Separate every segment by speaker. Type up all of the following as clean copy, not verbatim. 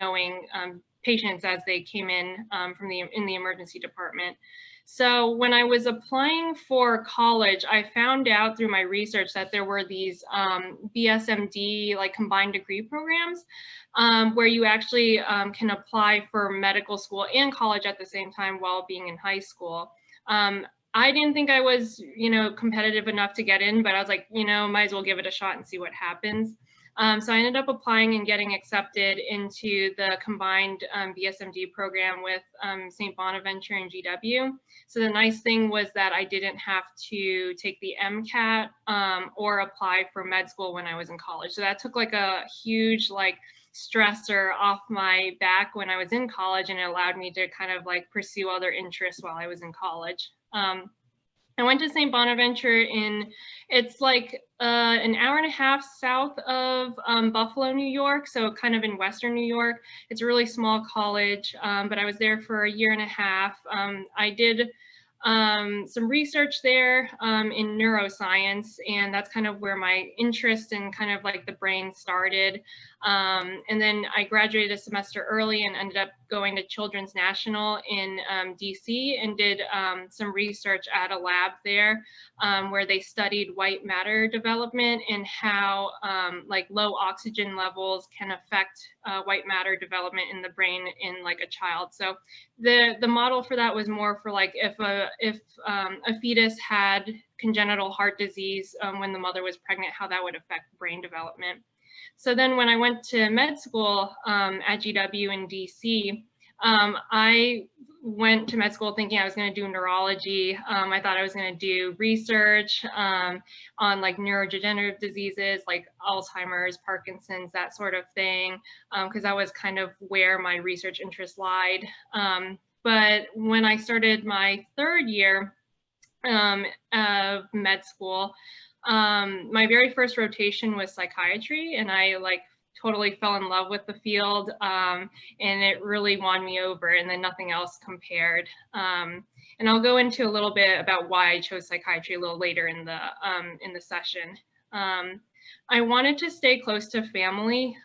Speaker 1: knowing patients as they came in in the emergency department. So when I was applying for college, I found out through my research that there were these BSMD, like combined degree programs, where you actually can apply for medical school and college at the same time while being in high school. I didn't think I was, competitive enough to get in, but I was like, might as well give it a shot and see what happens. So I ended up applying and getting accepted into the combined BSMD program with St. Bonaventure and GW. So the nice thing was that I didn't have to take the MCAT or apply for med school when I was in college. So that took like a huge stressor off my back when I was in college, and it allowed me to kind of pursue other interests while I was in college. I went to St. Bonaventure it's like an hour and a half south of Buffalo, New York, so kind of in Western New York. It's a really small college, but I was there for a year and a half. I did some research there in neuroscience, and that's kind of where my interest in kind of the brain started. And then I graduated a semester early and ended up going to Children's National in DC and did some research at a lab there where they studied white matter development and how low oxygen levels can affect white matter development in the brain in a child. So the model for that was more for if a fetus had congenital heart disease when the mother was pregnant, how that would affect brain development. So then when I went to med school at GW in DC, I went to med school thinking I was going to do neurology. I thought I was going to do research on neurodegenerative diseases like Alzheimer's, Parkinson's, that sort of thing, because that was kind of where my research interest lied. But when I started my third year of med school, my very first rotation was psychiatry, and I totally fell in love with the field, and it really won me over, and then nothing else compared. And I'll go into a little bit about why I chose psychiatry a little later in the session. I wanted to stay close to family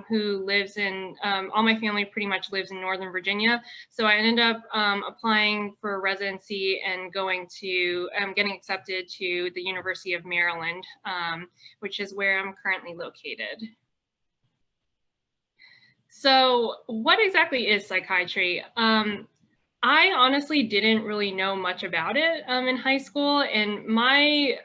Speaker 1: who lives in, all my family pretty much lives in Northern Virginia. So I ended up applying for residency and going to, getting accepted to the University of Maryland, which is where I'm currently located. So what exactly is psychiatry? I honestly didn't really know much about it in high school, and my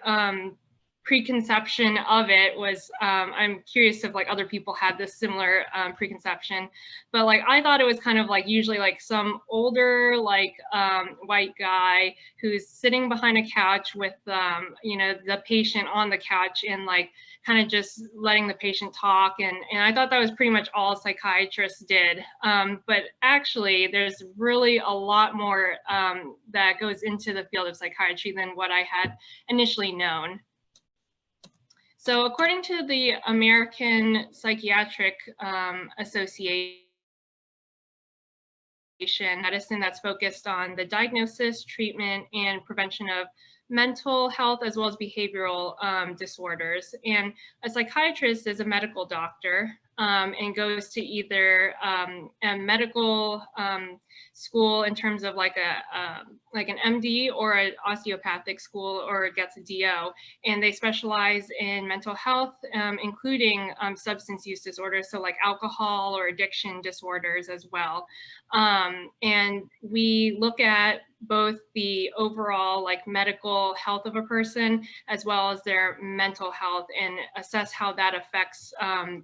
Speaker 1: preconception of it was, I'm curious if other people had this similar preconception, but I thought it was kind of usually some older white guy who's sitting behind a couch with the patient on the couch and kind of just letting the patient talk, and I thought that was pretty much all psychiatrists did. But actually there's really a lot more that goes into the field of psychiatry than what I had initially known. So according to the American Psychiatric Association, medicine that's focused on the diagnosis, treatment, and prevention of mental health as well as behavioral disorders. And a psychiatrist is a medical doctor and goes to either a medical school in terms of like an MD or an osteopathic school, or gets a DO, and they specialize in mental health, including substance use disorders, so like alcohol or addiction disorders as well. And we look at both the overall like medical health of a person as well as their mental health and assess how that affects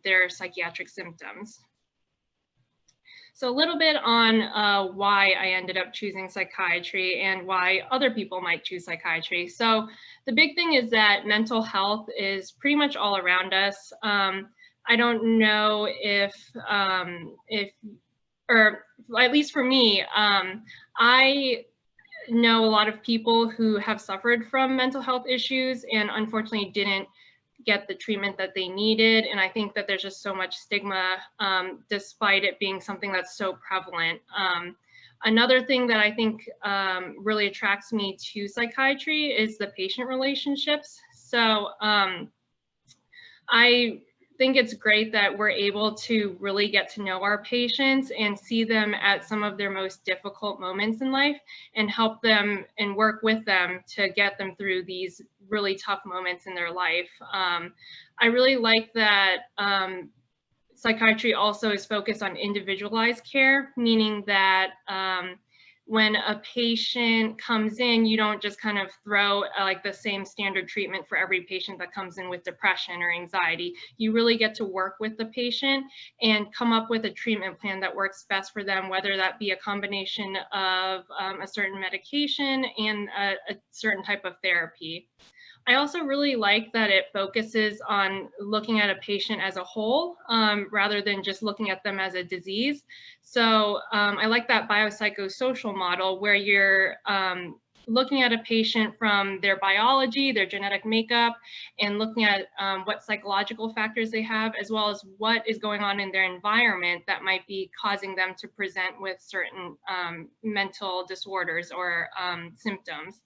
Speaker 1: their psychiatric symptoms. So a little bit on why I ended up choosing psychiatry and why other people might choose psychiatry. So the big thing is that mental health is pretty much all around us. I don't know or at least for me, I know a lot of people who have suffered from mental health issues and unfortunately didn't get the treatment that they needed. And I think that there's just so much stigma despite it being something that's so prevalent. Another thing that I think really attracts me to psychiatry is the patient relationships. So think it's great that we're able to really get to know our patients and see them at some of their most difficult moments in life and help them and work with them to get them through these really tough moments in their life. I really like that psychiatry also is focused on individualized care, meaning that when a patient comes in, you don't just kind of throw like the same standard treatment for every patient that comes in with depression or anxiety. You really get to work with the patient and come up with a treatment plan that works best for them, whether that be a combination of a certain medication and a certain type of therapy. I also really like that it focuses on looking at a patient as a whole rather than just looking at them as a disease. So I like that biopsychosocial model where you're looking at a patient from their biology, their genetic makeup, and looking at what psychological factors they have, as well as what is going on in their environment that might be causing them to present with certain mental disorders or symptoms.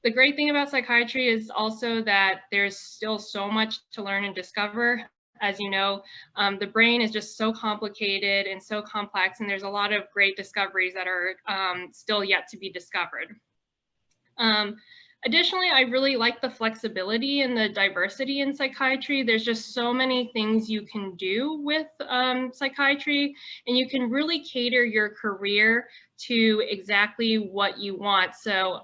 Speaker 1: The great thing about psychiatry is also that there's still so much to learn and discover. As you know, the brain is just so complicated and so complex, and there's a lot of great discoveries that are still yet to be discovered. Additionally, I really like the flexibility and the diversity in psychiatry. There's just so many things you can do with psychiatry, and you can really cater your career to exactly what you want. So,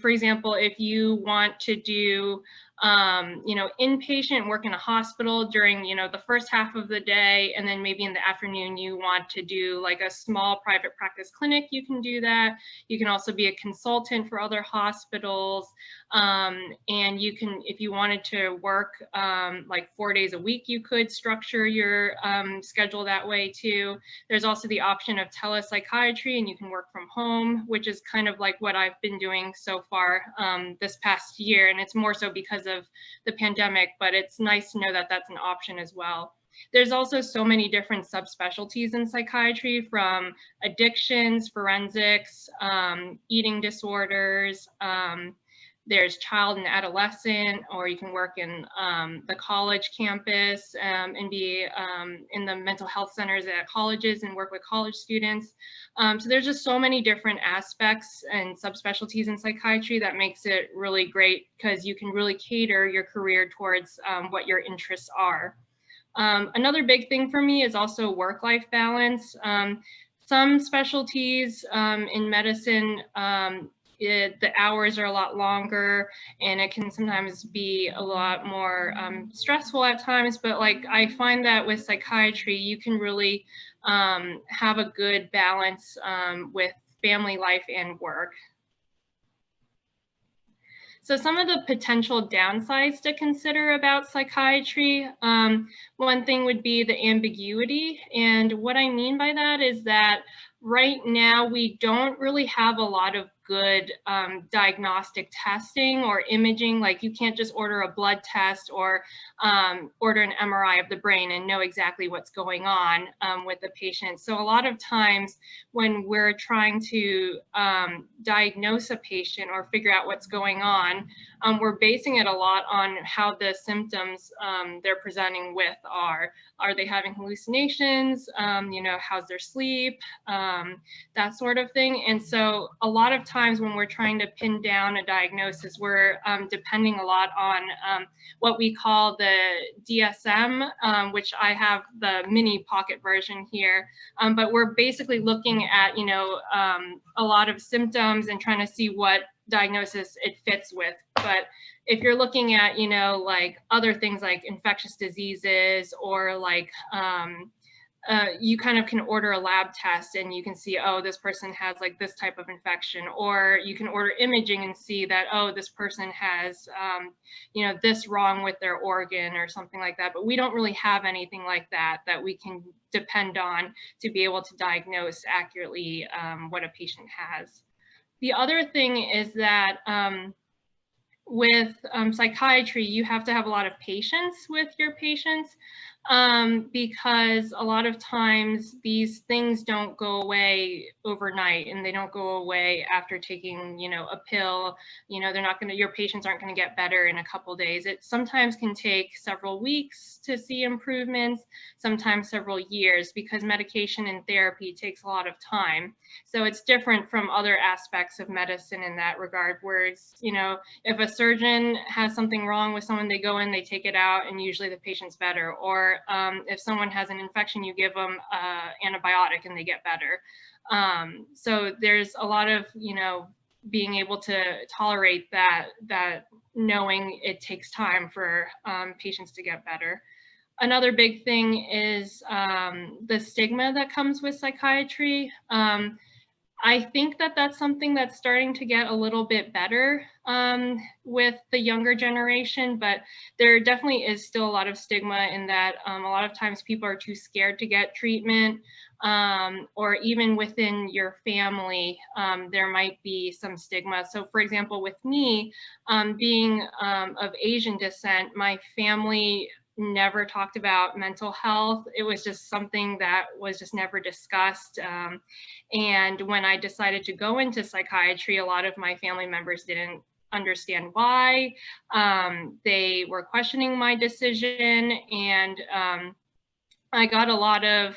Speaker 1: for example, if you want to do inpatient work in a hospital during, the first half of the day, and then maybe in the afternoon you want to do like a small private practice clinic, you can do that. You can also be a consultant for other hospitals. And you can, if you wanted to work like 4 days a week, you could structure your schedule that way too. There's also the option of telepsychiatry, and you can work from home, which is kind of like what I've been doing so far this past year. And it's more so because of the pandemic, but it's nice to know that that's an option as well. There's also so many different subspecialties in psychiatry, from addictions, forensics, eating disorders, there's child and adolescent, or you can work in the college campus and be in the mental health centers at colleges and work with college students. So there's just so many different aspects and subspecialties in psychiatry that makes it really great, because you can really cater your career towards what your interests are. Another big thing for me is also work-life balance. Some specialties in medicine, the hours are a lot longer, and it can sometimes be a lot more stressful at times. But like, I find that with psychiatry, you can really have a good balance with family life and work. So some of the potential downsides to consider about psychiatry, one thing would be the ambiguity. And what I mean by that is that right now we don't really have a lot of good diagnostic testing or imaging. Like, you can't just order a blood test or order an MRI of the brain and know exactly what's going on with the patient. So a lot of times when we're trying to diagnose a patient or figure out what's going on, we're basing it a lot on how the symptoms they're presenting with are. Are they having hallucinations? How's their sleep? That sort of thing. And so a lot of times when we're trying to pin down a diagnosis, we're depending a lot on what we call the DSM, which I have the mini pocket version here. But we're basically looking at, a lot of symptoms and trying to see what diagnosis it fits with. But if you're looking at, like other things like infectious diseases, or like you kind of can order a lab test and you can see, oh, this person has like this type of infection, or you can order imaging and see that, oh, this person has, this wrong with their organ or something like that. But we don't really have anything like that we can depend on to be able to diagnose accurately what a patient has. The other thing is that with psychiatry, you have to have a lot of patience with your patients, because a lot of times these things don't go away overnight, and they don't go away after taking, a pill. They're not going to, your patients aren't going to get better in a couple days. It sometimes can take several weeks to see improvements, sometimes several years, because medication and therapy takes a lot of time. So it's different from other aspects of medicine in that regard, where it's, if a surgeon has something wrong with someone, they go in, they take it out, and usually the patient's better. Or if someone has an infection, you give them antibiotic and they get better. So there's a lot of, being able to tolerate that knowing it takes time for patients to get better. Another big thing is the stigma that comes with psychiatry. I think that that's something that's starting to get a little bit better with the younger generation, but there definitely is still a lot of stigma in that a lot of times people are too scared to get treatment, or even within your family, there might be some stigma. So for example, with me being of Asian descent, my family never talked about mental health. It was just something that was just never discussed. And when I decided to go into psychiatry, a lot of my family members didn't understand why. They were questioning my decision, and I got a lot of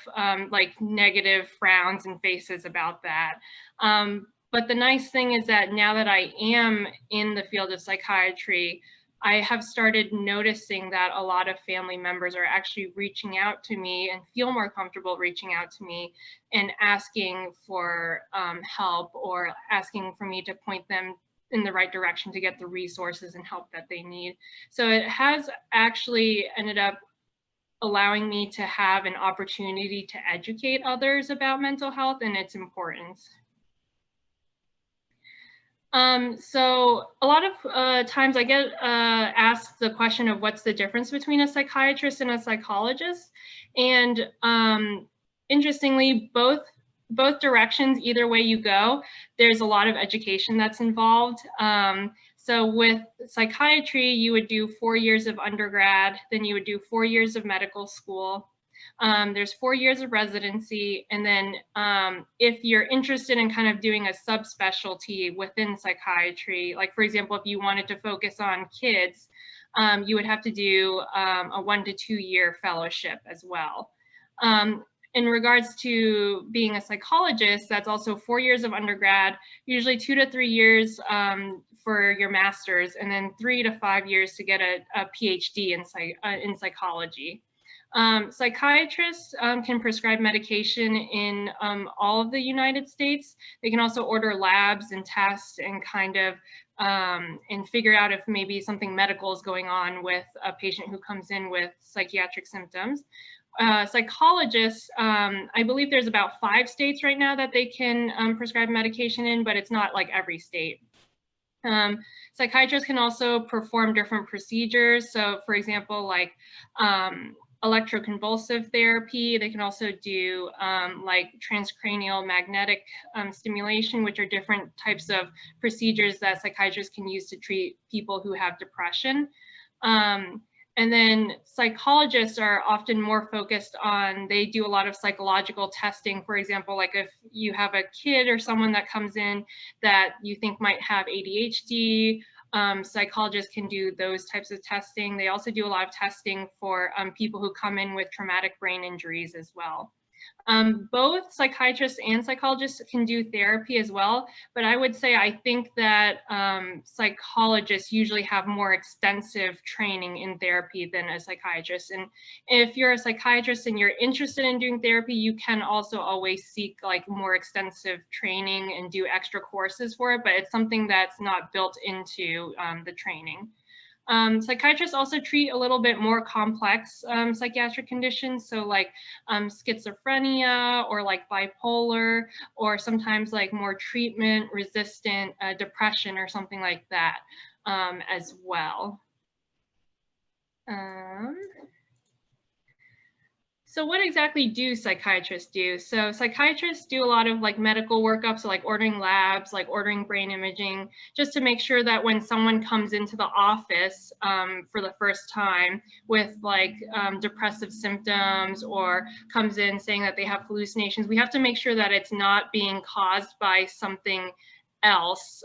Speaker 1: like negative frowns and faces about that. But the nice thing is that now that I am in the field of psychiatry, I have started noticing that a lot of family members are actually reaching out to me and feel more comfortable reaching out to me and asking for help, or asking for me to point them in the right direction to get the resources and help that they need. So it has actually ended up allowing me to have an opportunity to educate others about mental health and its importance. So a lot of times I get asked the question of what's the difference between a psychiatrist and a psychologist. And interestingly, both directions, either way you go, there's a lot of education that's involved. So with psychiatry, you would do 4 years of undergrad, then you would do 4 years of medical school. There's 4 years of residency, and then if you're interested in kind of doing a subspecialty within psychiatry, like for example, if you wanted to focus on kids, you would have to do a 1 to 2 year fellowship as well. In regards to being a psychologist, that's also 4 years of undergrad, usually 2 to 3 years for your master's, and then 3 to 5 years to get a PhD in psychology. Psychiatrists can prescribe medication in all of the United States. They can also order labs and tests and kind of and figure out if maybe something medical is going on with a patient who comes in with psychiatric symptoms. Psychologists, I believe there's about 5 states right now that they can prescribe medication in, but it's not like every state. Psychiatrists can also perform different procedures. So for example, like electroconvulsive therapy. They can also do like transcranial magnetic stimulation, which are different types of procedures that psychiatrists can use to treat people who have depression. And then psychologists are often more focused on, they do a lot of psychological testing. For example, like if you have a kid or someone that comes in that you think might have ADHD, psychologists can do those types of testing. They also do a lot of testing for people who come in with traumatic brain injuries as well. Both psychiatrists and psychologists can do therapy as well, but I would say I think that psychologists usually have more extensive training in therapy than a psychiatrist. And if you're a psychiatrist and you're interested in doing therapy, you can also always seek like more extensive training and do extra courses for it, but it's something that's not built into the training. Psychiatrists also treat a little bit more complex psychiatric conditions, so like schizophrenia or like bipolar, or sometimes like more treatment resistant depression or something like that as well. So what exactly do psychiatrists do? So psychiatrists do a lot of like medical workup, so like ordering labs, like ordering brain imaging, just to make sure that when someone comes into the office for the first time with like depressive symptoms or comes in saying that they have hallucinations, we have to make sure that it's not being caused by something else.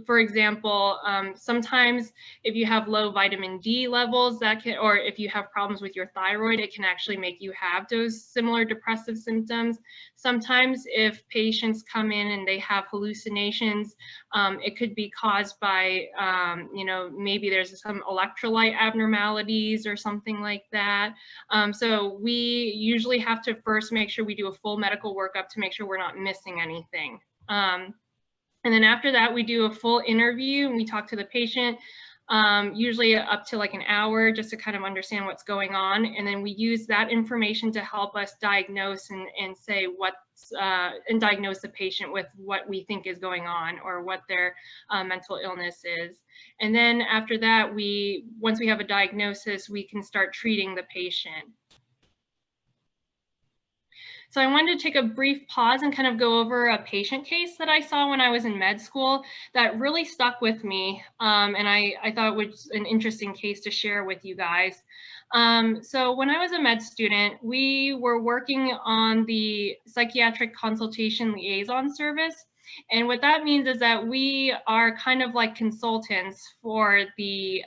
Speaker 1: For example, sometimes if you have low vitamin D levels, that can, or if you have problems with your thyroid, it can actually make you have those similar depressive symptoms. Sometimes if patients come in and they have hallucinations, it could be caused by, you know, maybe there's some electrolyte abnormalities or something like that. So we usually have to first make sure we do a full medical workup to make sure we're not missing anything. And then after that, we do a full interview and we talk to the patient, usually up to like an hour, just to kind of understand what's going on. And then we use that information to help us diagnose and say what's, and diagnose the patient with what we think is going on or what their mental illness is. And then after that, once we have a diagnosis, we can start treating the patient. So I wanted to take a brief pause and kind of go over a patient case that I saw when I was in med school that really stuck with me. And I thought it was an interesting case to share with you guys. So when I was a med student, we were working on the psychiatric consultation liaison service. And what that means is that we are kind of like consultants for the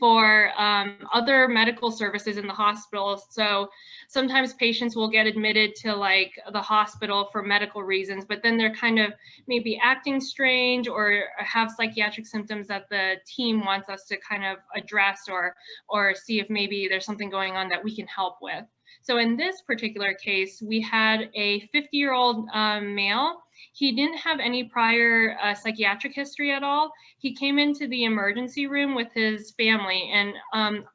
Speaker 1: other medical services in the hospital. So sometimes patients will get admitted to like the hospital for medical reasons, but then they're kind of maybe acting strange or have psychiatric symptoms that the team wants us to kind of address or see if maybe there's something going on that we can help with. So in this particular case, we had a 50-year-old male. He didn't have any prior psychiatric history at all. He came into the emergency room with his family, and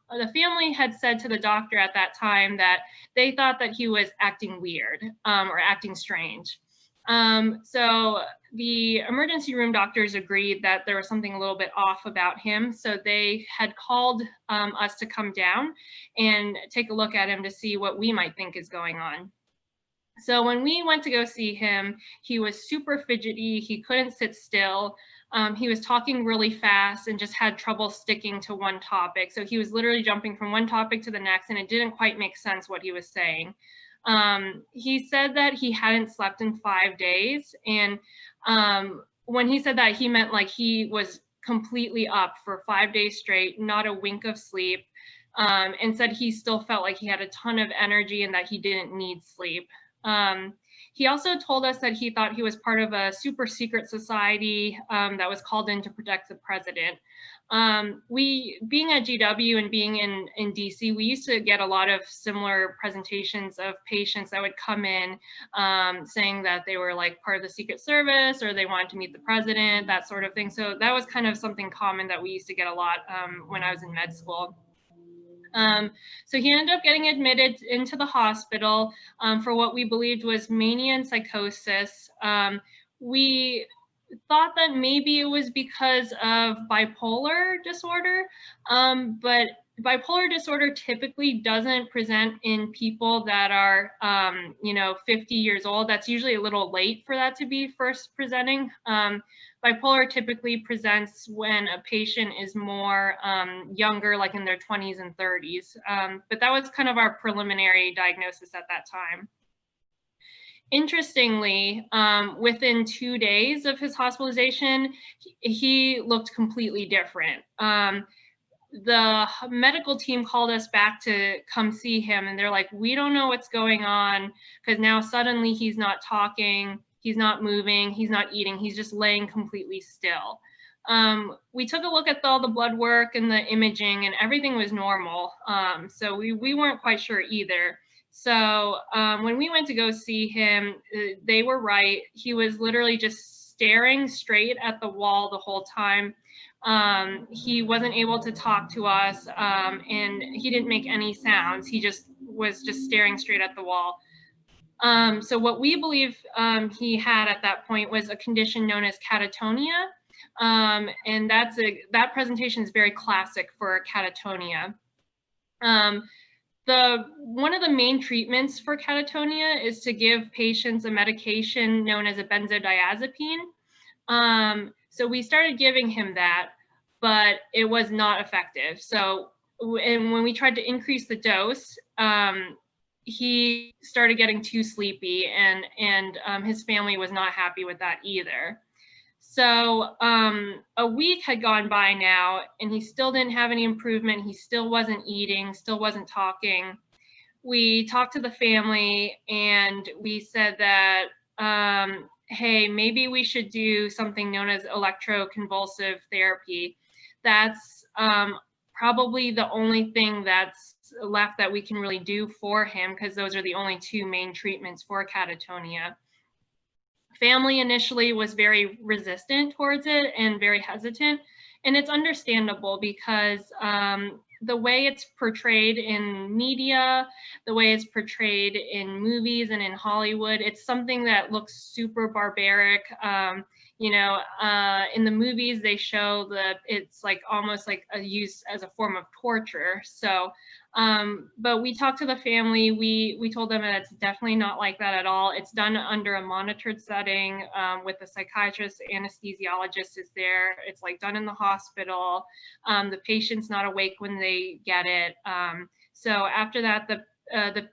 Speaker 1: the family had said to the doctor at that time that they thought that he was acting weird or acting strange. So the emergency room doctors agreed that there was something a little bit off about him. So they had called us to come down and take a look at him to see what we might think is going on. So when we went to go see him, he was super fidgety. He couldn't sit still. He was talking really fast and just had trouble sticking to one topic. So he was literally jumping from one topic to the next, and it didn't quite make sense what he was saying. He said that he hadn't slept in 5 days. And when he said that, he meant like he was completely up for 5 days straight, not a wink of sleep, and said he still felt like he had a ton of energy and that he didn't need sleep. He also told us that he thought he was part of a super secret society that was called in to protect the president. Being at GW and being in DC, we used to get a lot of similar presentations of patients that would come in saying that they were like part of the Secret Service or they wanted to meet the president, that sort of thing. So that was kind of something common that we used to get a lot when I was in med school. So he ended up getting admitted into the hospital for what we believed was mania and psychosis. We thought that maybe it was because of bipolar disorder, but bipolar disorder typically doesn't present in people that are, 50 years old. That's usually a little late for that to be first presenting. Bipolar typically presents when a patient is more younger, like in their 20s and 30s. But that was kind of our preliminary diagnosis at that time. Interestingly, within 2 days of his hospitalization, he looked completely different. The medical team called us back to come see him, and they're like, we don't know what's going on, because now suddenly he's not talking, he's not moving, he's not eating, he's just laying completely still. We took a look at all the blood work and the imaging, and everything was normal. So we weren't quite sure either. So when we went to go see him, they were right. He was literally just staring straight at the wall the whole time. He wasn't able to talk to us, and he didn't make any sounds. He just was just staring straight at the wall. So what we believe he had at that point was a condition known as catatonia. And that presentation is very classic for catatonia. One of the main treatments for catatonia is to give patients a medication known as a benzodiazepine. So we started giving him that, but it was not effective. So, and when we tried to increase the dose, he started getting too sleepy, and his family was not happy with that either. So a week had gone by now, and he still didn't have any improvement. He still wasn't eating, still wasn't talking. We talked to the family, and we said that, hey, maybe we should do something known as electroconvulsive therapy. That's probably the only thing that's left that we can really do for him, because those are the only two main treatments for catatonia. Family initially was very resistant towards it and very hesitant, and it's understandable because the way it's portrayed in media, the way it's portrayed in movies and in Hollywood, it's something that looks super barbaric. You know, in the movies, they show that it's like almost like a use as a form of torture. So, but we talked to the family. We told them that it's definitely not like that at all. It's done under a monitored setting with a psychiatrist, anesthesiologist is there. It's like done in the hospital. The patient's not awake when they get it. So after that, the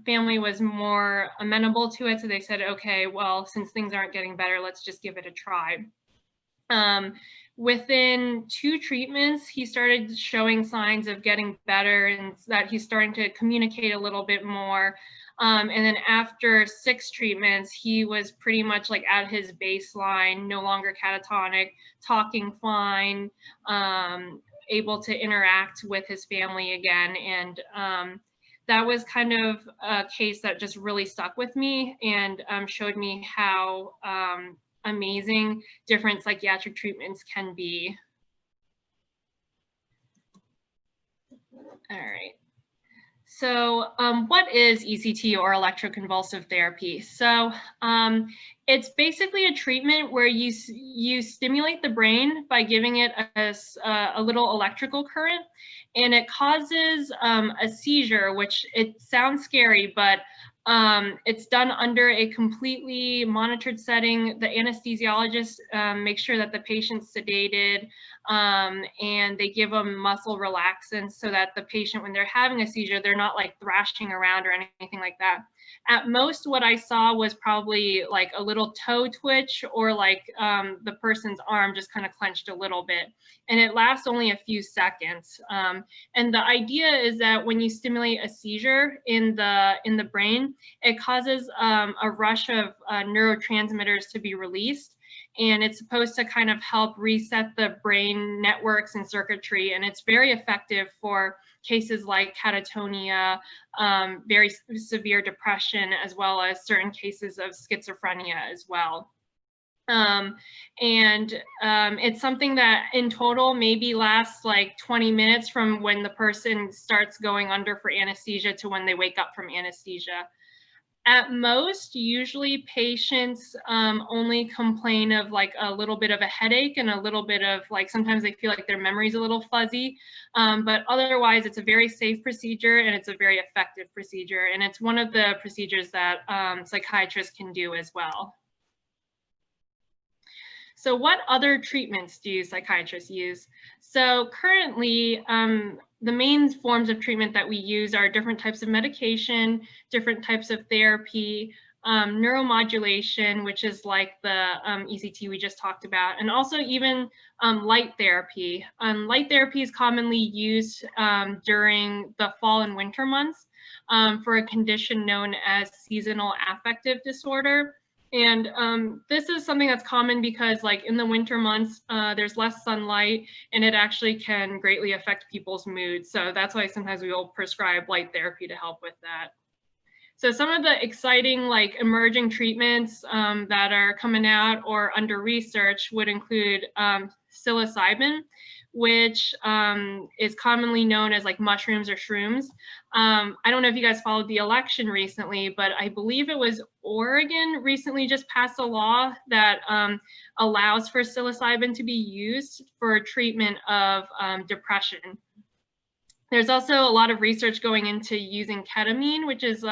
Speaker 1: family was more amenable to it. So they said, okay, well, since things aren't getting better, let's just give it a try. Within 2 treatments, he started showing signs of getting better, and that he's starting to communicate a little bit more. And then after 6 treatments, he was pretty much like at his baseline, no longer catatonic, talking fine, able to interact with his family again. And that was kind of a case that just really stuck with me and showed me how amazing different psychiatric treatments can be. All right. So what is ECT, or electroconvulsive therapy? So it's basically a treatment where you stimulate the brain by giving it a little electrical current, and it causes a seizure, which it sounds scary, but it's done under a completely monitored setting. The anesthesiologist makes sure that the patient's sedated, and they give them muscle relaxants so that the patient, when they're having a seizure, they're not like thrashing around or anything like that. At most, what I saw was probably like a little toe twitch, or like the person's arm just kind of clenched a little bit, and it lasts only a few seconds. And the idea is that when you stimulate a seizure in the brain, it causes a rush of neurotransmitters to be released, and it's supposed to kind of help reset the brain networks and circuitry, and it's very effective for cases like catatonia, very severe depression, as well as certain cases of schizophrenia as well. It's something that in total maybe lasts like 20 minutes from when the person starts going under for anesthesia to when they wake up from anesthesia. At most, usually patients only complain of like a little bit of a headache and a little bit of like, sometimes they feel like their memory's a little fuzzy, but otherwise it's a very safe procedure, and it's a very effective procedure. And it's one of the procedures that psychiatrists can do as well. So what other treatments do psychiatrists use? So currently, the main forms of treatment that we use are different types of medication, different types of therapy, neuromodulation, which is like the ECT we just talked about, and also even light therapy. Light therapy is commonly used during the fall and winter months for a condition known as seasonal affective disorder. And this is something that's common because like in the winter months, there's less sunlight, and it actually can greatly affect people's moods. So that's why sometimes we will prescribe light therapy to help with that. So some of the exciting like emerging treatments that are coming out or under research would include psilocybin, which is commonly known as like mushrooms or shrooms. I don't know if you guys followed the election recently, but I believe it was Oregon recently just passed a law that allows for psilocybin to be used for treatment of depression. There's also a lot of research going into using ketamine, which is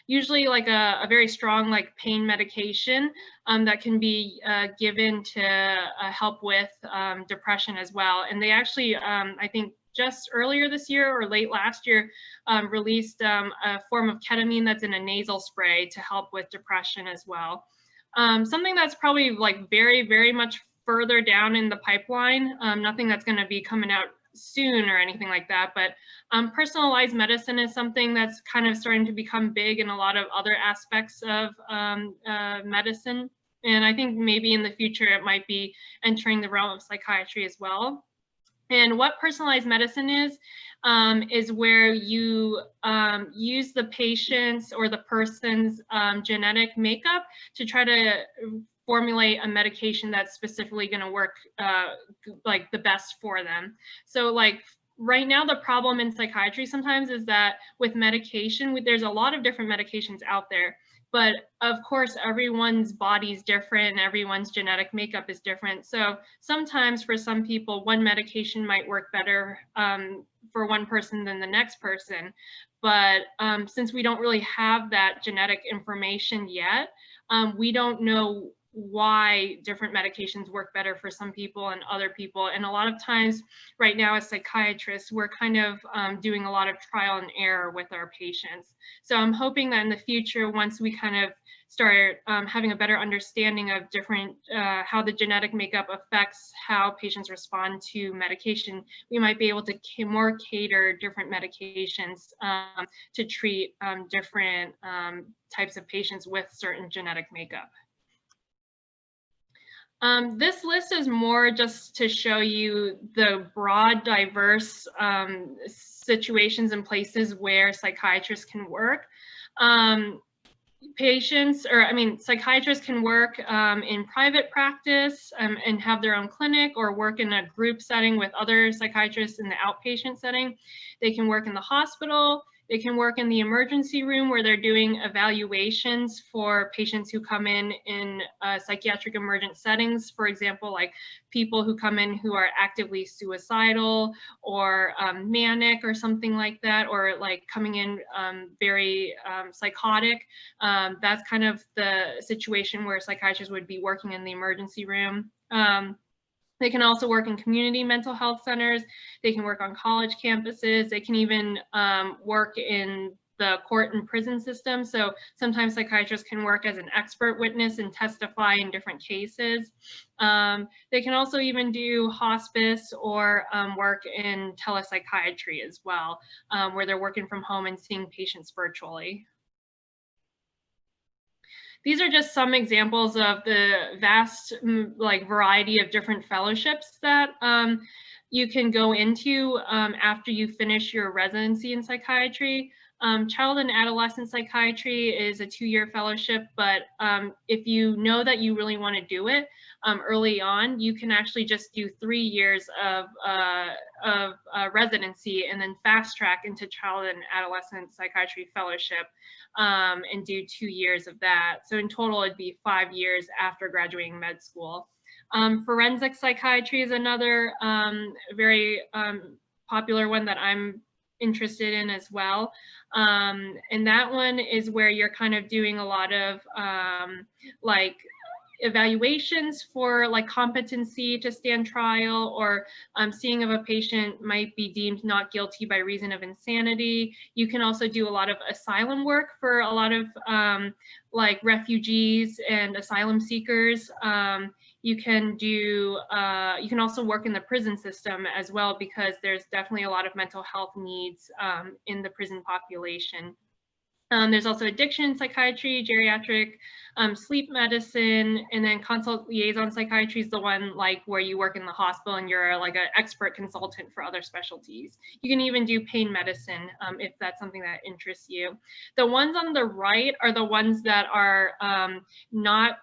Speaker 1: usually like a very strong like pain medication that can be given to help with depression as well. And they actually, I think just earlier this year or late last year, released a form of ketamine that's in a nasal spray to help with depression as well. Something that's probably like very, very much further down in the pipeline, nothing that's going to be coming out soon or anything like that, but personalized medicine is something that's kind of starting to become big in a lot of other aspects of medicine. And I think maybe in the future it might be entering the realm of psychiatry as well. And what personalized medicine is where you use the patient's or the person's genetic makeup to try to formulate a medication that's specifically going to work like the best for them. So like right now, the problem in psychiatry sometimes is that with medication, there's a lot of different medications out there. But of course, everyone's body's different and everyone's genetic makeup is different. So sometimes for some people, one medication might work better for one person than the next person. But since we don't really have that genetic information yet, we don't know why different medications work better for some people and other people. And a lot of times right now as psychiatrists, we're kind of doing a lot of trial and error with our patients. So I'm hoping that in the future, once we kind of start having a better understanding of different, how the genetic makeup affects how patients respond to medication, we might be able to more cater different medications to treat different types of patients with certain genetic makeup. This list is more just to show you the broad, diverse situations and places where psychiatrists can work. Psychiatrists can work in private practice and have their own clinic or work in a group setting with other psychiatrists in the outpatient setting. They can work in the hospital. They can work in the emergency room where they're doing evaluations for patients who come in psychiatric emergent settings. For example, like people who come in who are actively suicidal or manic or something like that, or like coming in very psychotic. That's kind of the situation where psychiatrists would be working in the emergency room. They can also work in community mental health centers. They can work on college campuses. They can even work in the court and prison system. So sometimes psychiatrists can work as an expert witness and testify in different cases. They can also even do hospice or work in telepsychiatry as well, where they're working from home and seeing patients virtually. These are just some examples of the vast variety of different fellowships that you can go into after you finish your residency in psychiatry. Child and adolescent psychiatry is a 2-year fellowship, but if you know that you really want to do it early on, you can actually just do 3 years of residency and then fast track into child and adolescent psychiatry fellowship and do 2 years of that. So in total, it'd be 5 years after graduating med school. Forensic psychiatry is another very popular one that I'm interested in as well. And that one is where you're kind of doing a lot of evaluations for like competency to stand trial, or seeing if a patient might be deemed not guilty by reason of insanity. You can also do a lot of asylum work for a lot of like refugees and asylum seekers. You can also work in the prison system as well, because there's definitely a lot of mental health needs in the prison population. There's also addiction psychiatry, geriatric, sleep medicine, and then consult liaison psychiatry is the one like where you work in the hospital and you're like an expert consultant for other specialties. You can even do pain medicine if that's something that interests you. The ones on the right are the ones that are not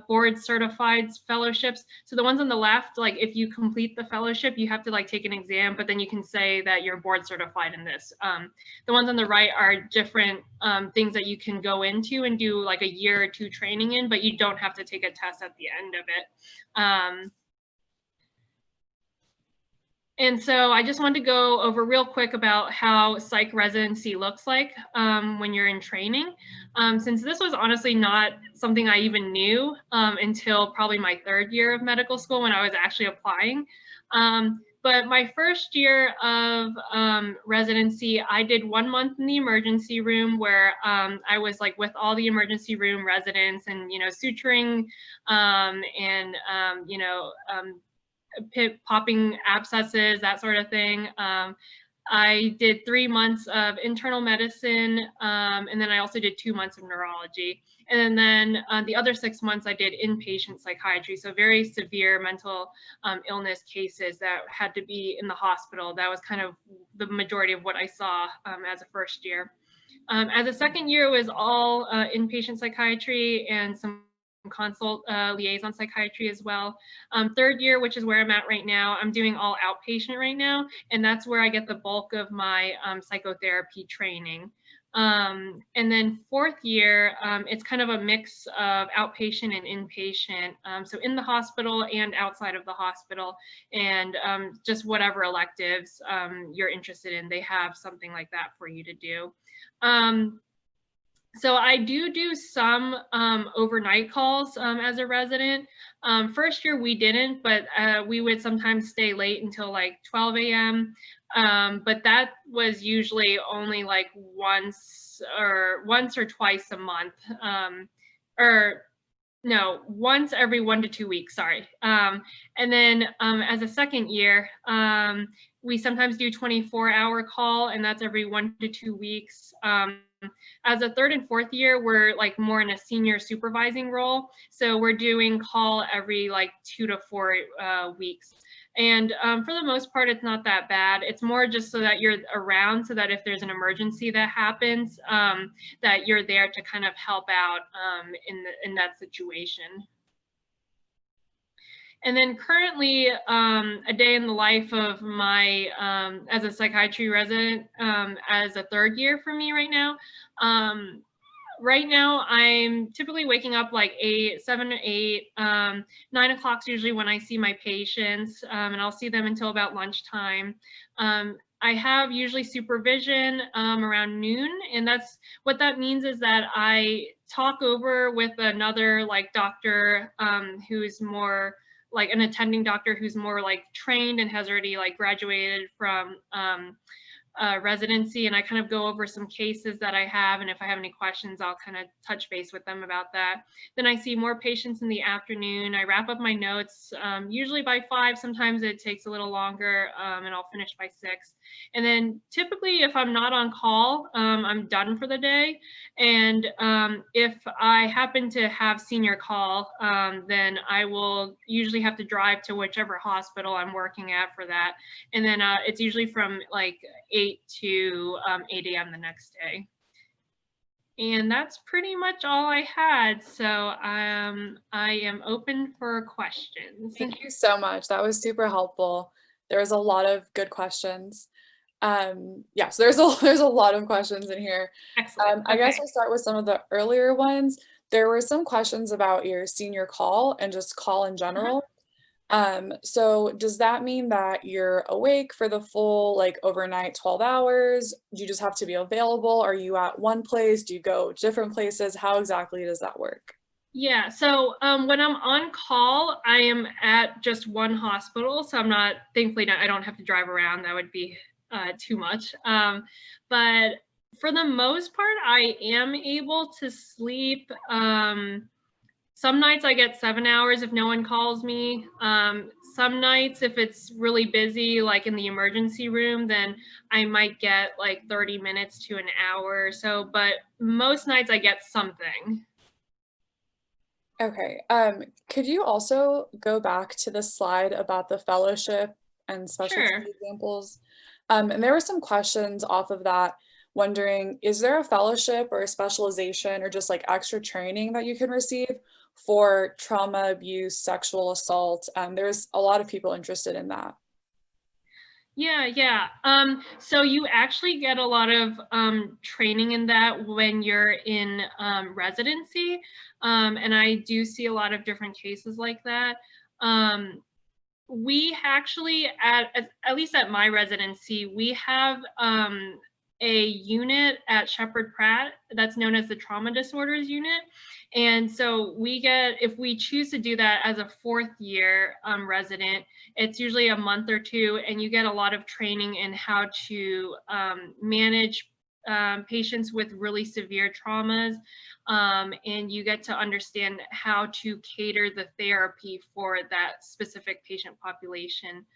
Speaker 1: board certified fellowships. So the ones on the left, like if you complete the fellowship, you have to like take an exam, but then you can say that you're board certified in this. The ones on the right are different things that you can go into and do like a year or 2 training in, but you don't have to take a test at the end of it. And so I just wanted to go over real quick about how psych residency looks like when you're in training, since this was honestly not something I even knew until probably my third year of medical school when I was actually applying. But my first year of residency, I did 1 month in the emergency room where I was like with all the emergency room residents and, suturing and, popping abscesses, that sort of thing. I did 3 months of internal medicine, and then I also did 2 months of neurology. And then the other 6 months I did inpatient psychiatry, so very severe mental illness cases that had to be in the hospital. That was kind of the majority of what I saw as a first year. As a second year, it was all inpatient psychiatry and some consult liaison psychiatry as well. Third year, which is where I'm at right now, I'm doing all outpatient right now, and that's where I get the bulk of my psychotherapy training. And then fourth year, it's kind of a mix of outpatient and inpatient, so in the hospital and outside of the hospital, and just whatever electives you're interested in, they have something like that for you to do. So I do some overnight calls as a resident. First year we didn't, but we would sometimes stay late until like 12 a.m. But that was usually only like once or twice a month, or no, once every 1 to 2 weeks, sorry. And then as a second year, we sometimes do 24-hour call, and that's every 1 to 2 weeks. As a third and fourth year, we're like more in a senior supervising role. So we're doing call every like 2 to 4 weeks. And for the most part, it's not that bad. It's more just so that you're around, so that if there's an emergency that happens, that you're there to kind of help out in that situation. And then currently, a day in the life of my as a psychiatry resident, as a third year for me right now. Right now, I'm typically waking up like 7 or 8, 9 o'clock's usually when I see my patients, and I'll see them until about lunchtime. I have usually supervision around noon, and that's what that means is that I talk over with another like doctor who's more like an attending doctor who's more like trained and has already like graduated from residency, and I kind of go over some cases that I have, and if I have any questions, I'll kind of touch base with them about that. Then I see more patients in the afternoon. I wrap up my notes, usually by 5. Sometimes it takes a little longer, and I'll finish by 6. And then typically, if I'm not on call, I'm done for the day. And if I happen to have senior call, then I will usually have to drive to whichever hospital I'm working at for that. And then it's usually from like 8 to 8 a.m. the next day. And that's pretty much all I had. So I am open for questions.
Speaker 2: Thank you so much. That was super helpful. There was a lot of good questions. Yeah, so there's a lot of questions in here.
Speaker 1: Excellent.
Speaker 2: I guess we'll start with some of the earlier ones. There were some questions about your senior call and just call in general. So does that mean that you're awake for the full like overnight 12 hours? Do you just have to be available? Are you at one place? Do you go different places? How exactly does that work?
Speaker 1: Yeah, so when I'm on call, I am at just one hospital. So I'm not, thankfully, I don't have to drive around. That would be too much. But for the most part, I am able to sleep. Some nights I get 7 hours if no one calls me. Some nights, if it's really busy, like in the emergency room, then I might get like 30 minutes to an hour or so. But most nights I get something.
Speaker 2: Okay. Could you also go back to the slide about the fellowship and specialty
Speaker 1: Sure.
Speaker 2: examples? And there were some questions off of that, wondering, is there a fellowship or a specialization or just like extra training that you can receive for trauma, abuse, sexual assault? There's a lot of people interested in that.
Speaker 1: Yeah. So you actually get a lot of training in that when you're in residency. And I do see a lot of different cases like that. We actually, at least at my residency, we have a unit at Shepherd Pratt that's known as the Trauma Disorders Unit. And so we get, if we choose to do that as a fourth year resident, it's usually a month or two, and you get a lot of training in how to manage patients with really severe traumas. And you get to understand how to cater the therapy for that specific patient population.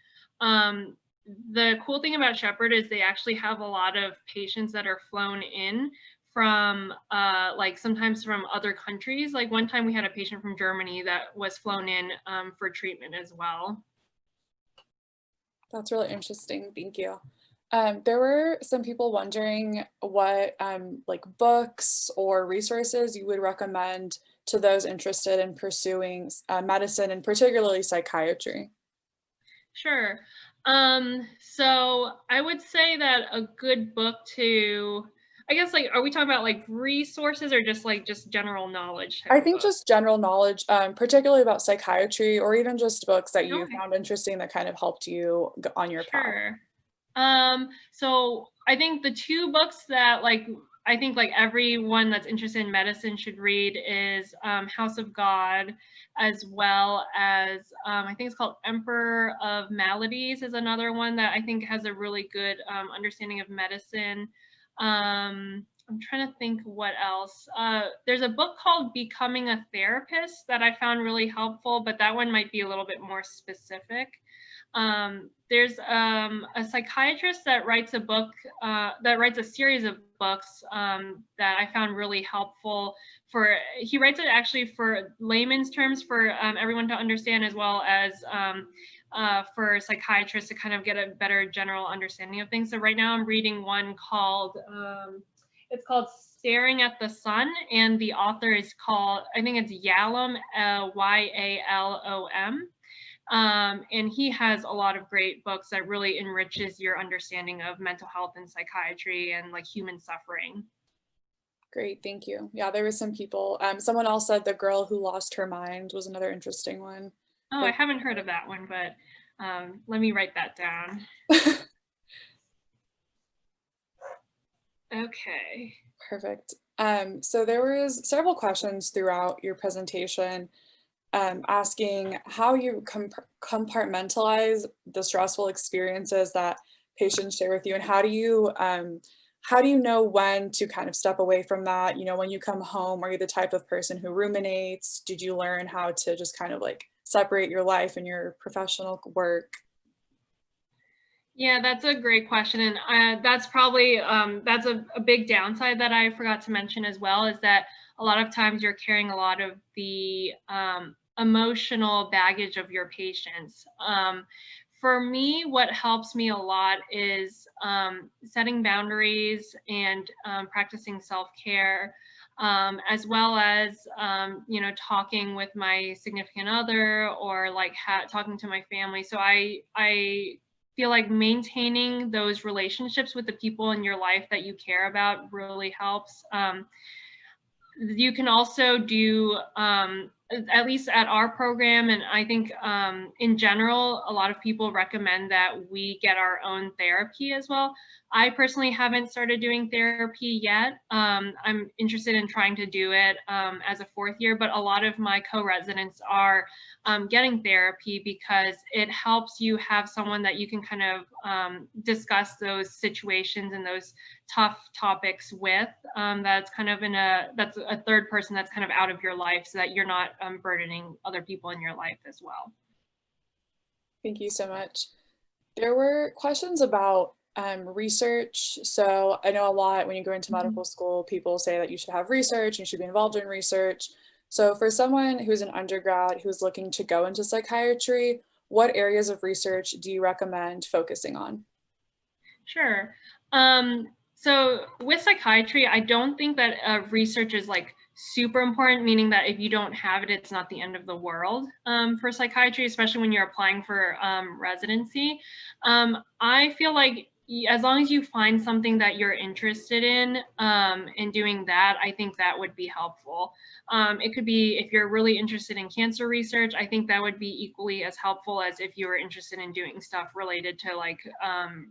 Speaker 1: The cool thing about Shepherd is they actually have a lot of patients that are flown in from like sometimes from other countries. Like one time we had a patient from Germany that was flown in for treatment as well.
Speaker 2: That's really interesting. Thank you. There were some people wondering what like books or resources you would recommend to those interested in pursuing medicine and particularly psychiatry.
Speaker 1: Sure. So I would say that a good book to, I guess, like, are we talking about like resources or just general knowledge type
Speaker 2: I
Speaker 1: of
Speaker 2: think
Speaker 1: book?
Speaker 2: just general knowledge, particularly about psychiatry, or even just books that you
Speaker 1: Okay,
Speaker 2: found interesting that kind of helped you on your path.
Speaker 1: sure. So I think the two books that I think like everyone that's interested in medicine should read is House of God, as well as I think it's called Emperor of Maladies is another one that I think has a really good understanding of medicine. I'm trying to think what else. There's a book called Becoming a Therapist that I found really helpful, but that one might be a little bit more specific. There's a psychiatrist that writes a book, that writes a series of books that I found really helpful for, he writes it actually for layman's terms for everyone to understand, as well as for psychiatrists to kind of get a better general understanding of things. So right now I'm reading one called, it's called Staring at the Sun, and the author is called, I think it's Yalom, Yalom. And he has a lot of great books that really enriches your understanding of mental health and psychiatry and like human suffering.
Speaker 2: Great, thank you. Yeah, there were some people. Someone else said The Girl Who Lost Her Mind was another interesting one.
Speaker 1: Oh, I haven't heard of that one, but let me write that down. Okay.
Speaker 2: Perfect. So there was several questions throughout your presentation asking how you compartmentalize the stressful experiences that patients share with you, and how do you know when to kind of step away from that? You know, when you come home, are you the type of person who ruminates? Did you learn how to just kind of like separate your life and your professional work?
Speaker 1: Yeah, that's a great question. And that's probably, that's a big downside that I forgot to mention as well, is that a lot of times you're carrying a lot of the emotional baggage of your patients. For me, what helps me a lot is setting boundaries and practicing self-care, as well as, talking with my significant other, or like talking to my family. So I feel like maintaining those relationships with the people in your life that you care about really helps. You can also do, at least at our program, and I think in general, a lot of people recommend that we get our own therapy as well. I personally haven't started doing therapy yet. I'm interested in trying to do it as a fourth year, but a lot of my co-residents are getting therapy because it helps you have someone that you can kind of discuss those situations and those tough topics with, that's kind of that's a third person that's kind of out of your life, so that you're not burdening other people in your life as well.
Speaker 2: Thank you so much. There were questions about research. So I know a lot when you go into medical school, people say that you should have research, you should be involved in research. So for someone who's an undergrad who's looking to go into psychiatry, what areas of research do you recommend focusing on?
Speaker 1: Sure. So with psychiatry, I don't think that research is like super important, meaning that if you don't have it, it's not the end of the world for psychiatry, especially when you're applying for residency. I feel like as long as you find something that you're interested in doing that, I think that would be helpful. It could be if you're really interested in cancer research, I think that would be equally as helpful as if you were interested in doing stuff related to like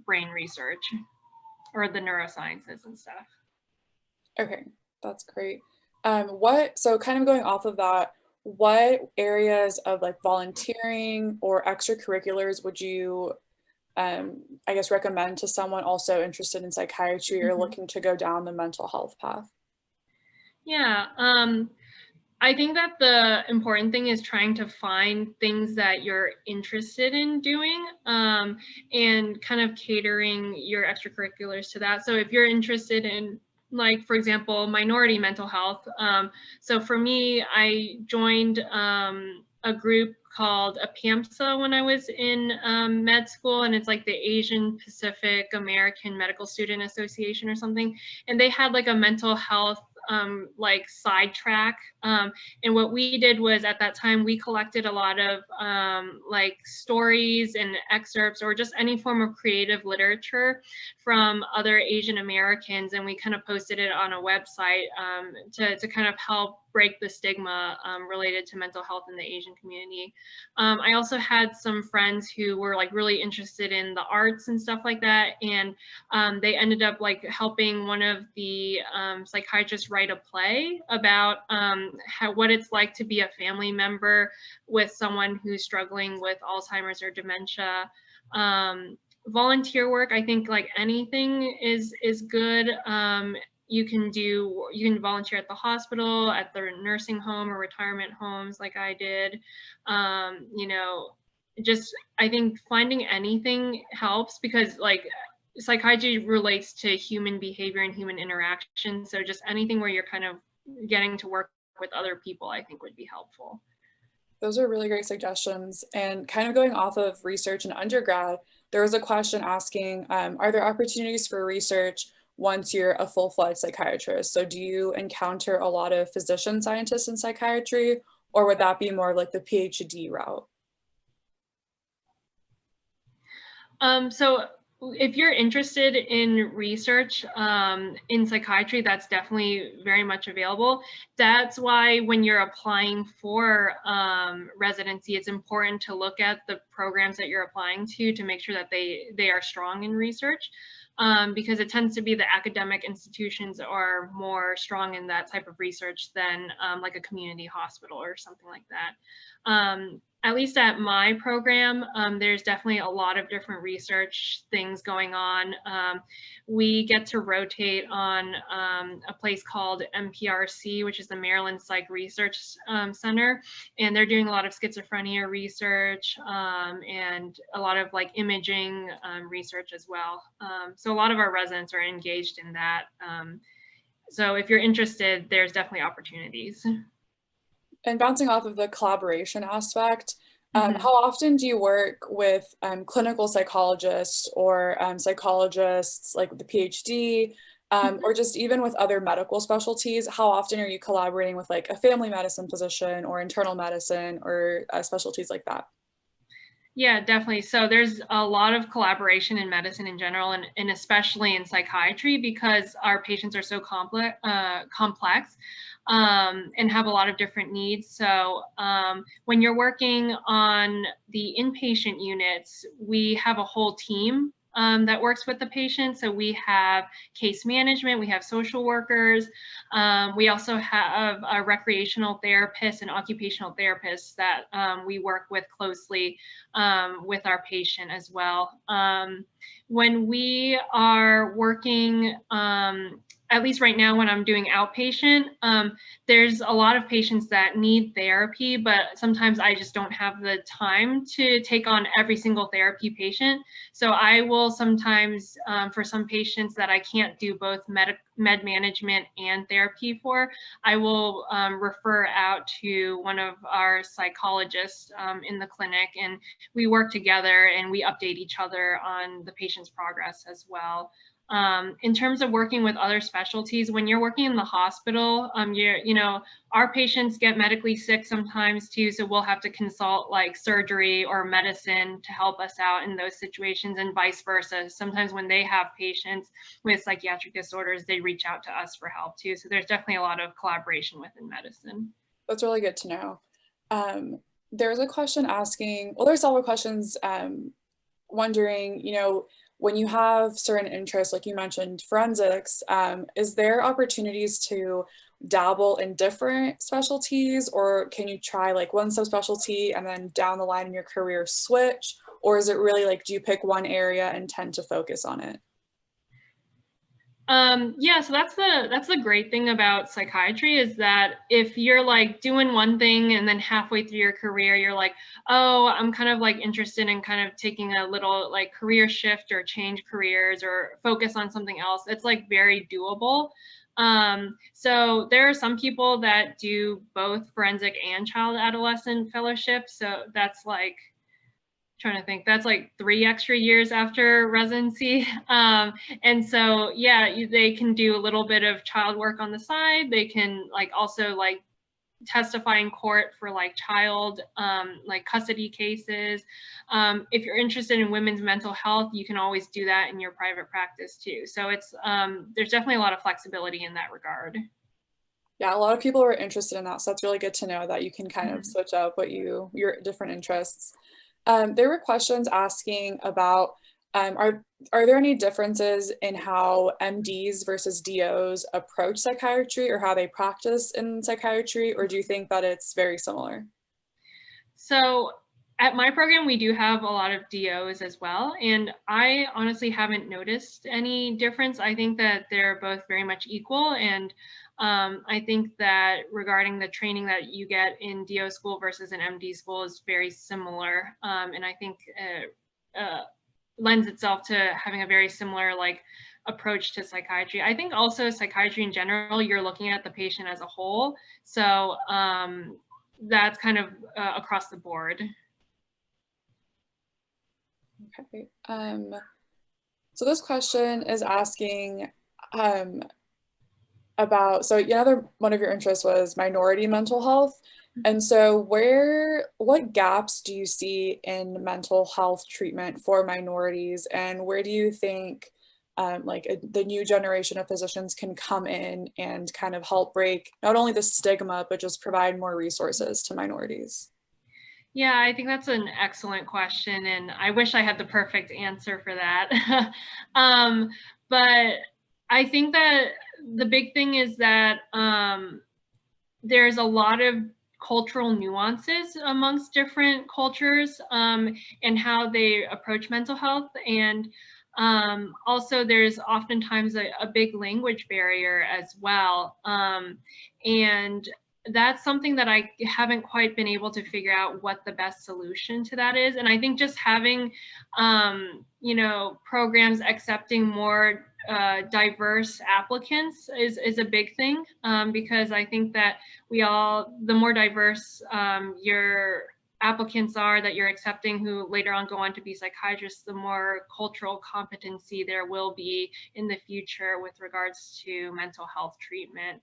Speaker 1: brain research or the neurosciences and stuff.
Speaker 2: Okay, that's great. So kind of going off of that, what areas of like volunteering or extracurriculars would you, I guess, recommend to someone also interested in psychiatry or looking to go down the mental health path?
Speaker 1: Yeah, I think that the important thing is trying to find things that you're interested in doing and kind of catering your extracurriculars to that. So if you're interested in, like, for example, minority mental health. So for me, I joined a group called a PAMSA when I was in med school, and it's like the Asian Pacific American Medical Student Association or something. And they had like a mental health like sidetrack. And what we did was at that time, we collected a lot of like stories and excerpts or just any form of creative literature from other Asian Americans. And we kind of posted it on a website to kind of help break the stigma related to mental health in the Asian community. I also had some friends who were like really interested in the arts and stuff like that. And they ended up like helping one of the psychiatrists write a play about what it's like to be a family member with someone who's struggling with Alzheimer's or dementia. Volunteer work, I think like anything is good. You can volunteer at the hospital, at the nursing home or retirement homes like I did. You know, just I think finding anything helps because like psychiatry relates to human behavior and human interaction. So just anything where you're kind of getting to work with other people, I think would be helpful.
Speaker 2: Those are really great suggestions. And kind of going off of research in undergrad, there was a question asking, are there opportunities for research once you're a full-fledged psychiatrist? So do you encounter a lot of physician scientists in psychiatry, or would that be more like the PhD route?
Speaker 1: So if you're interested in research in psychiatry, that's definitely very much available. That's why when you're applying for residency, it's important to look at the programs that you're applying to make sure that they are strong in research. Because it tends to be the academic institutions are more strong in that type of research than like a community hospital or something like that. At least at my program, there's definitely a lot of different research things going on. We get to rotate on a place called MPRC, which is the Maryland Psych Research Center, and they're doing a lot of schizophrenia research and a lot of like imaging research as well. So a lot of our residents are engaged in that. So if you're interested, there's definitely opportunities.
Speaker 2: And bouncing off of the collaboration aspect, how often do you work with clinical psychologists or psychologists like with the PhD, or just even with other medical specialties? How often are you collaborating with like a family medicine physician or internal medicine or specialties like that?
Speaker 1: Yeah, definitely. So there's a lot of collaboration in medicine in general, and especially in psychiatry, because our patients are so complex and have a lot of different needs. So when you're working on the inpatient units, we have a whole team that works with the patient. So we have case management, we have social workers, we also have recreational therapists and occupational therapists that we work with closely with our patient as well. When we are working, at least right now when I'm doing outpatient, there's a lot of patients that need therapy, but sometimes I just don't have the time to take on every single therapy patient. So I will sometimes, for some patients that I can't do both med management and therapy for, I will refer out to one of our psychologists in the clinic, and we work together and we update each other on the patient's progress as well. In terms of working with other specialties, when you're working in the hospital, our patients get medically sick sometimes too, so we'll have to consult like surgery or medicine to help us out in those situations, and vice versa. Sometimes when they have patients with psychiatric disorders, they reach out to us for help too. So there's definitely a lot of collaboration within medicine.
Speaker 2: That's really good to know. There's a question asking, well, there's several questions wondering, when you have certain interests, like you mentioned, forensics, is there opportunities to dabble in different specialties, or can you try like one subspecialty and then down the line in your career switch? Or is it really like, do you pick one area and tend to focus on it?
Speaker 1: Yeah, so that's the great thing about psychiatry, is that if you're like doing one thing and then halfway through your career, you're like, oh, I'm kind of like interested in kind of taking a little like career shift or change careers or focus on something else, it's like very doable. So there are some people that do both forensic and child adolescent fellowships. So that's like, trying to think, that's like 3 extra years after residency. And so, yeah, they can do a little bit of child work on the side. They can like also like testify in court for like child, like custody cases. If you're interested in women's mental health, you can always do that in your private practice too. So it's, there's definitely a lot of flexibility in that regard.
Speaker 2: Yeah, a lot of people are interested in that, so that's really good to know that you can kind of switch up your different interests. There were questions asking about, are there any differences in how MDs versus DOs approach psychiatry, or how they practice in psychiatry, or do you think that it's very similar?
Speaker 1: So at my program, we do have a lot of DOs as well, and I honestly haven't noticed any difference. I think that they're both very much equal, and I think that regarding the training that you get in DO school versus an MD school is very similar, and I think lends itself to having a very similar like approach to psychiatry. I think also psychiatry in general, you're looking at the patient as a whole, so that's kind of across the board.
Speaker 2: Okay. So this question is asking about, so another one of your interests was minority mental health. And so what gaps do you see in mental health treatment for minorities, and where do you think the new generation of physicians can come in and kind of help break not only the stigma, but just provide more resources to minorities?
Speaker 1: Yeah, I think that's an excellent question, and I wish I had the perfect answer for that. But I think that the big thing is that there's a lot of cultural nuances amongst different cultures, and how they approach mental health. And also there's oftentimes a big language barrier as well. And that's something that I haven't quite been able to figure out what the best solution to that is. And I think just having, programs accepting more diverse applicants is a big thing, because I think that the more diverse your applicants are that you're accepting, who later on go on to be psychiatrists, the more cultural competency there will be in the future with regards to mental health treatment.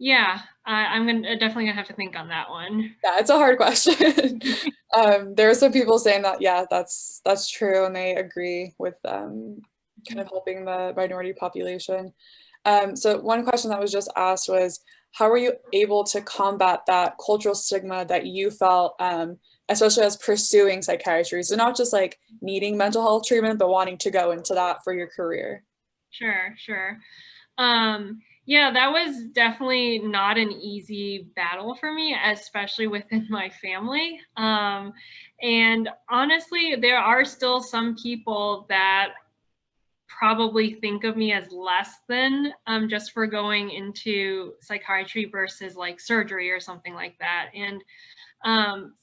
Speaker 1: Yeah, I'm definitely gonna have to think on that one.
Speaker 2: Yeah, it's a hard question. There are some people saying that, yeah, that's true, and they agree with kind of helping the minority population. So one question that was just asked was, how were you able to combat that cultural stigma that you felt, especially as pursuing psychiatry? So not just like needing mental health treatment, but wanting to go into that for your career.
Speaker 1: Sure. Yeah, that was definitely not an easy battle for me, especially within my family. And honestly, there are still some people that probably think of me as less than, just for going into psychiatry versus like surgery or something like that. And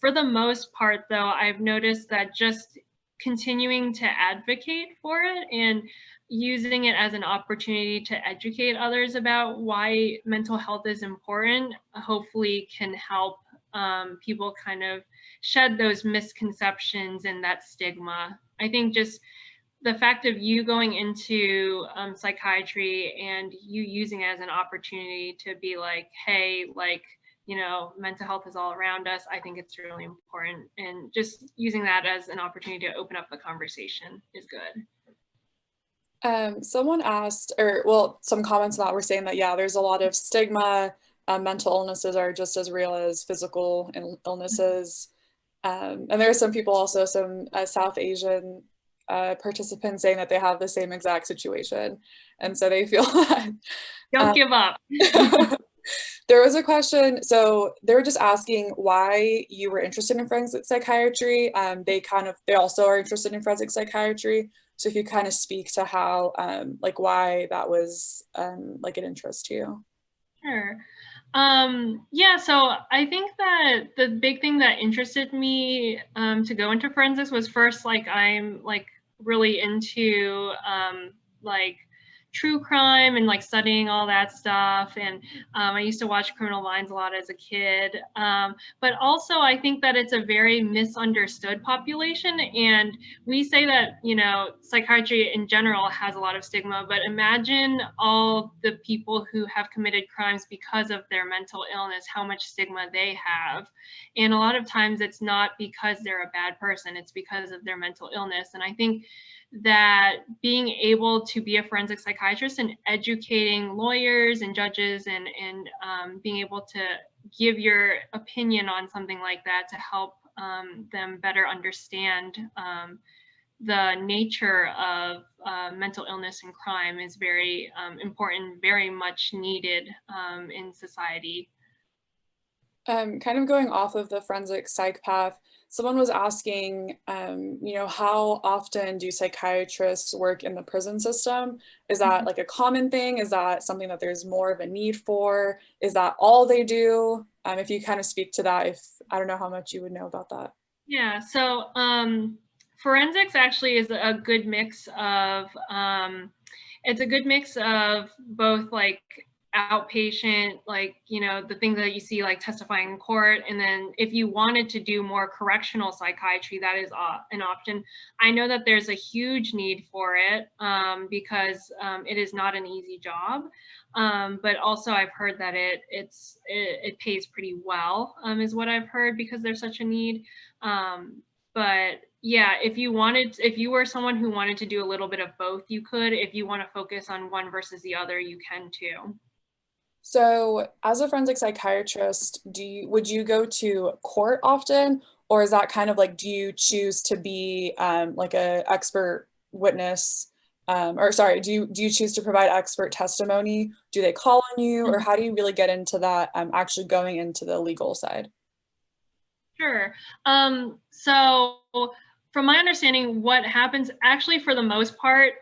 Speaker 1: for the most part, though, I've noticed that just continuing to advocate for it and using it as an opportunity to educate others about why mental health is important, hopefully can help people kind of shed those misconceptions and that stigma. I think just the fact of you going into psychiatry and you using it as an opportunity to be like, hey, like, you know, mental health is all around us. I think it's really important. And just using that as an opportunity to open up the conversation is good.
Speaker 2: Someone asked, or well, some comments on that were saying that, yeah, there's a lot of stigma. Mental illnesses are just as real as physical illnesses. And there are some people also, some South Asian participants saying that they have the same exact situation. And so they feel that.
Speaker 1: Don't give up.
Speaker 2: There was a question, so they were just asking why you were interested in forensic psychiatry. They also are interested in forensic psychiatry. So if you kind of speak to how, like why that was like an interest to you.
Speaker 1: Sure. Yeah, so I think that the big thing that interested me to go into forensics was first, like, I'm like really into like true crime and like studying all that stuff. And I used to watch Criminal Minds a lot as a kid. But also I think that it's a very misunderstood population. And we say that, you know, psychiatry in general has a lot of stigma, but imagine all the people who have committed crimes because of their mental illness, how much stigma they have. And a lot of times it's not because they're a bad person, it's because of their mental illness. And I think that being able to be a forensic psychiatrist and educating lawyers and judges and being able to give your opinion on something like that to help them better understand the nature of mental illness and crime is very important, very much needed in society.
Speaker 2: Kind of going off of the forensic psych path, someone was asking, you know, how often do psychiatrists work in the prison system? Is that like a common thing? Is that something that there's more of a need for? Is that all they do? If you kind of speak to that, if I don't know how much you would know about that.
Speaker 1: Yeah, so forensics actually is a good mix of, it's a good mix of both like outpatient, like, you know, the things that you see like testifying in court. And then if you wanted to do more correctional psychiatry, that is an option. I know that there's a huge need for it because it is not an easy job. But also I've heard that it pays pretty well, is what I've heard, because there's such a need. But yeah, if you were someone who wanted to do a little bit of both, you could. If you want to focus on one versus the other, you can too.
Speaker 2: So as a forensic psychiatrist, would you go to court often, or is that kind of like, do you choose to be like a expert witness? Or sorry, do you choose to provide expert testimony? Do they call on you, or how do you really get into that, actually going into the legal side?
Speaker 1: Sure. So from my understanding, what happens actually for the most part,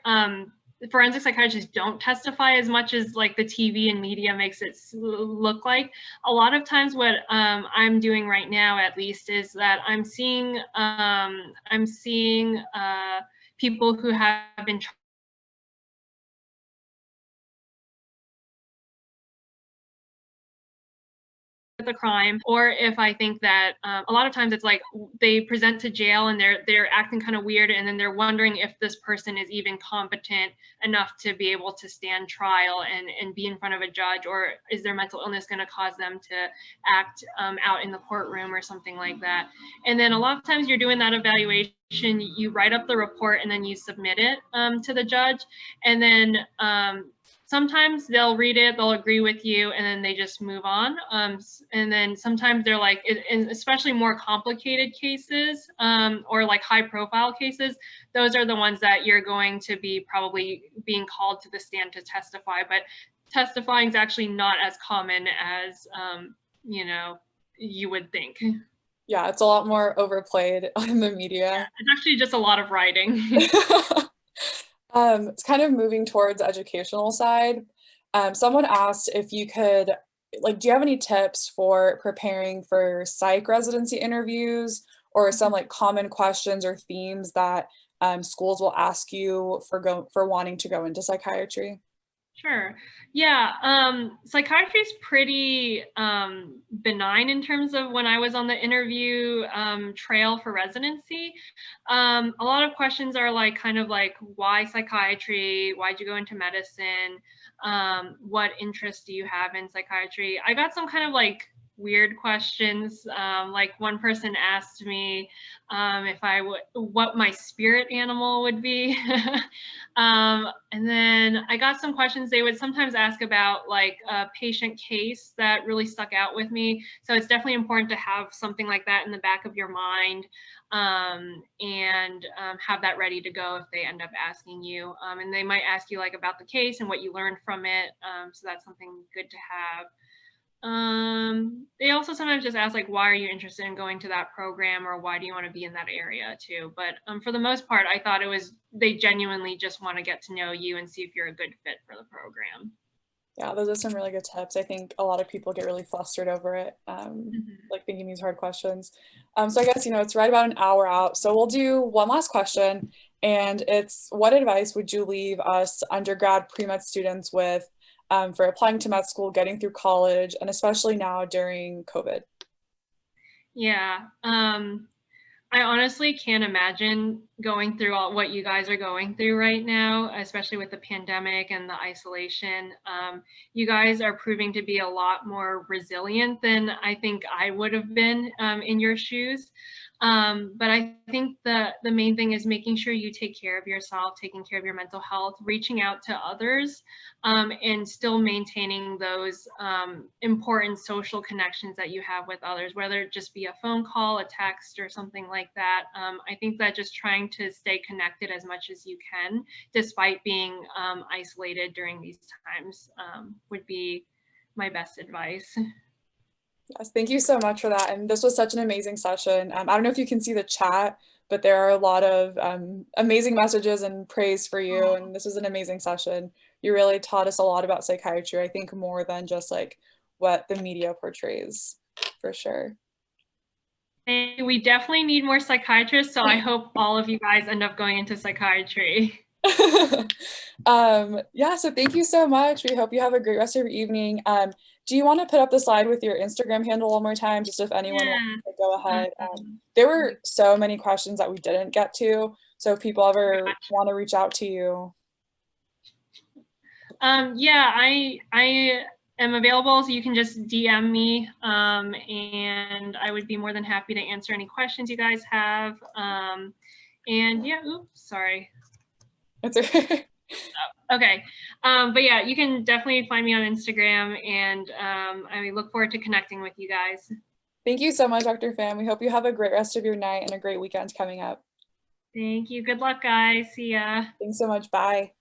Speaker 1: forensic psychiatrists don't testify as much as like the TV and media makes it look like. A lot of times what I'm doing right now, at least, is that I'm seeing people who have been the crime, or if I think that a lot of times it's like they present to jail and they're acting kind of weird, and then they're wondering if this person is even competent enough to be able to stand trial and be in front of a judge, or is their mental illness going to cause them to act out in the courtroom or something like that. And then a lot of times you're doing that evaluation, you write up the report and then you submit it to the judge, and then sometimes they'll read it, they'll agree with you, and then they just move on. And then sometimes they're like, especially more complicated cases or like high profile cases, those are the ones that you're going to be probably being called to the stand to testify. But testifying is actually not as common as, you know, you would think.
Speaker 2: Yeah, it's a lot more overplayed in the media.
Speaker 1: Yeah, it's actually just a lot of writing.
Speaker 2: It's kind of moving towards the educational side. Someone asked if you could, like, do you have any tips for preparing for psych residency interviews, or some like common questions or themes that schools will ask you for wanting to go into psychiatry?
Speaker 1: Sure. Yeah. Psychiatry is pretty benign in terms of when I was on the interview trail for residency. A lot of questions are like kind of like, why psychiatry? Why'd you go into medicine? What interests do you have in psychiatry? I got some kind of like weird questions. Like one person asked me if I would, what my spirit animal would be. And then I got some questions they would sometimes ask about like a patient case that really stuck out with me. So it's definitely important to have something like that in the back of your mind and have that ready to go if they end up asking you. And they might ask you like about the case and what you learned from it. So that's something good to have. They also sometimes just ask like, why are you interested in going to that program, or why do you want to be in that area too? But for the most part, I thought it was, they genuinely just want to get to know you and see if you're a good fit for the program.
Speaker 2: Yeah, those are some really good tips. I think a lot of people get really flustered over it, like thinking these hard questions. So I guess, you know, it's right about an hour out. So we'll do one last question, and it's, what advice would you leave us undergrad pre-med students with for applying to med school, getting through college, and especially now during COVID?
Speaker 1: Yeah. I honestly can't imagine going through all what you guys are going through right now, especially with the pandemic and the isolation. You guys are proving to be a lot more resilient than I think I would have been in your shoes. But I think the main thing is making sure you take care of yourself, taking care of your mental health, reaching out to others, and still maintaining those important social connections that you have with others, whether it just be a phone call, a text, or something like that. I think that just trying to stay connected as much as you can, despite being isolated during these times, would be my best advice.
Speaker 2: Yes, thank you so much for that. And this was such an amazing session. I don't know if you can see the chat, but there are a lot of amazing messages and praise for you. And this was an amazing session. You really taught us a lot about psychiatry, I think more than just like what the media portrays, for sure.
Speaker 1: And we definitely need more psychiatrists, so I hope all of you guys end up going into psychiatry.
Speaker 2: Yeah, so thank you so much. We hope you have a great rest of your evening. Do you want to put up the slide with your Instagram handle one more time, just if anyone wants to go ahead? There were so many questions that we didn't get to, so if people ever want to reach out to you.
Speaker 1: Yeah, I am available, so you can just DM me, and I would be more than happy to answer any questions you guys have. And yeah, oops, sorry.
Speaker 2: That's okay.
Speaker 1: Okay, but yeah, you can definitely find me on Instagram, and I look forward to connecting with you guys.
Speaker 2: Thank you so much, Dr. Pham. We hope you have a great rest of your night and a great weekend coming up.
Speaker 1: Thank you. Good luck, guys. See ya.
Speaker 2: Thanks so much. Bye.